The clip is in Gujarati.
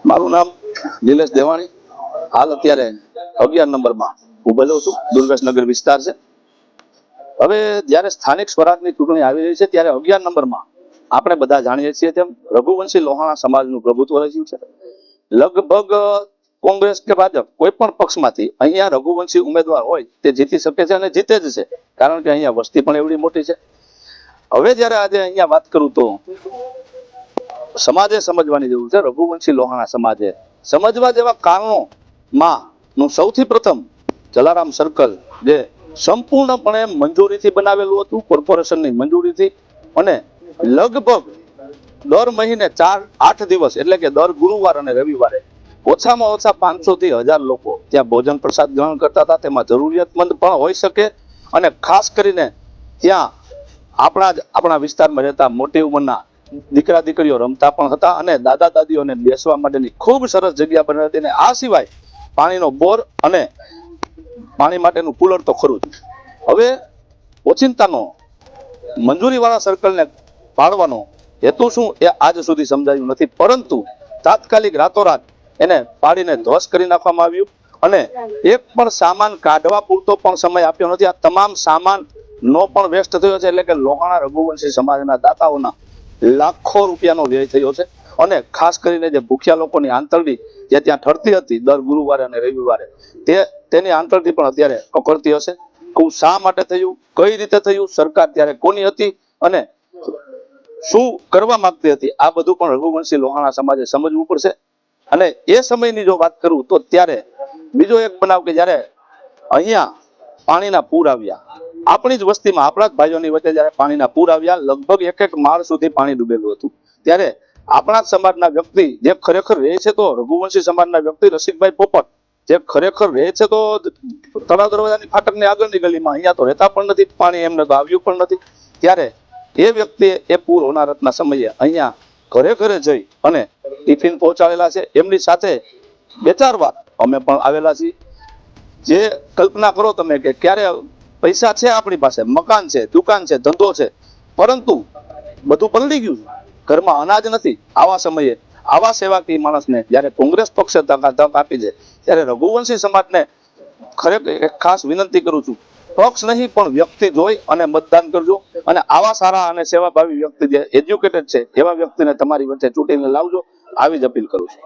મારું નામ નિલેશ દેવાણી, હાલ અત્યારે 11 નંબરમાં ઉભેલો છું, દુર્ગેશનગર વિસ્તાર છે. હવે જ્યારે સ્થાનિક સ્વરાજની ચૂંટણી આવી રહી છે ત્યારે 11 નંબરમાં આપણે બધા જાણીએ છીએ તેમ રઘુવંશી લોહાણા સમાજનું પ્રભુત્વ રહ્યું છે. લગભગ કોંગ્રેસ કે ભાજપ કોઈ પણ પક્ષમાંથી અહીંયા રઘુવંશી ઉમેદવાર હોય તે જીતી શકે છે અને જીતે જ છે, કારણ કે અહીંયા વસ્તી પણ એવડી મોટી છે. હવે જ્યારે આજે અહીંયા વાત કરું તો સમાજે સમજવાની જરૂર છે. રઘુવંશી લોહાણા સમાજે સમજવા જેવા કારણોમાં નું સૌથી પ્રથમ જલારામ સર્કલ જે સંપૂર્ણપણે મંજૂરીથી બનાવેલું હતું, કોર્પોરેશનની મંજૂરીથી, અને લગભગ દર મહિને 8 દિવસ એટલે કે દર ગુરુવાર અને રવિવારે ઓછામાં ઓછા 500 થી 1000 લોકો ત્યાં ભોજન પ્રસાદ ગ્રહણ કરતા હતા. તેમાં જરૂરિયાતમંદ પણ હોઈ શકે અને ખાસ કરીને ત્યાં આપણા વિસ્તારમાં રહેતા મોટી ઉંમરના દીકરા દીકરીઓ રમતા પણ હતા અને દાદા દાદીઓને બેસવા માટેની ખૂબ સરસ જગ્યા બની હતી. અને આ સિવાય પાણીનો બોર અને પાણી માટેનું કુલર તો ખરું જ. હવે ઓચિંતાનો મંજૂરીવાળા સર્કલને પાડવાનો હેતુ શું એ આજ સુધી સમજાયું નથી, પરંતુ તાત્કાલિક રાતોરાત એને પાડીને ધ્વસ્ત કરી નાખવામાં આવ્યું અને એક પણ સામાન કાઢવા પૂરતો પણ સમય આપ્યો નથી. આ તમામ સામાન નો પણ વેસ્ટ થયો છે, એટલે કે લોહાણા રઘુવંશી સમાજના દાતાઓના લાખો રૂપિયાનો વ્યય થયો છે. અને ખાસ કરીને જે ભૂખ્યા લોકોની આંતરડી જે ત્યાં ઠરતી હતી દર ગુરુવારે અને રવિવારે, તેની આંતરડી પણ અત્યારે કકડતી હશે. આવું શા માટે થયું, કઈ રીતે થયું, સરકાર ત્યારે કોની હતી અને શું કરવા માંગતી હતી, આ બધું પણ રઘુવંશી લોહાણા સમાજે સમજવું પડશે. અને એ સમયની જો વાત કરું તો ત્યારે બીજો એક બનાવ કે જ્યારે અહીંયા પાણીના પૂર આવ્યા, આપણી જ વસ્તીમાં આપણા જ ભાઈઓની વચ્ચે જ્યારે પાણીના પૂર આવ્યા, લગભગ એક માળ સુધી પાણી ડૂબેલું હતું. ત્યારે આપણા જ સમાજના વ્યક્તિ જે ખરેખર રહે છે તો રઘુવંશી સમાજના વ્યક્તિ રસિકભાઈ પોપટ જે ખરેખર રહે છે તો તળાવ દરવાજાની ફાટકની આગળની ગલીમાં, અહીંયા તો રહેતા પણ નથી, પાણી એમને તો આવ્યું પણ નથી. ત્યારે એ વ્યક્તિએ એ પૂર હોનારતના સમયે અહીંયા ઘરે ઘરે જઈ અને ટિફિન પહોંચાડેલા છે. એમની સાથે 2-4 વાર અમે પણ આવેલા છીએ. જે કલ્પના કરો તમે કે ક્યારે પૈસા છે આપણી પાસે, મકાન છે, દુકાન છે, ધંધો છે, પરંતુ બધું પલળી ગયું, ઘરમાં અનાજ નથી. આવા સમયે આવા સેવાકીય માણસને જ્યારે કોંગ્રેસ પક્ષે તક આપી છે, ત્યારે રઘુવંશી સમાજને ખરેખર એક ખાસ વિનંતી કરું છું, પક્ષ નહીં પણ વ્યક્તિ જોઈ અને મતદાન કરજો. અને આવા સારા અને સેવાભાવી વ્યક્તિ જે એજ્યુકેટેડ છે એવા વ્યક્તિને તમારી વચ્ચે ચૂંટીને લાવજો, આવી જ અપીલ કરું છું.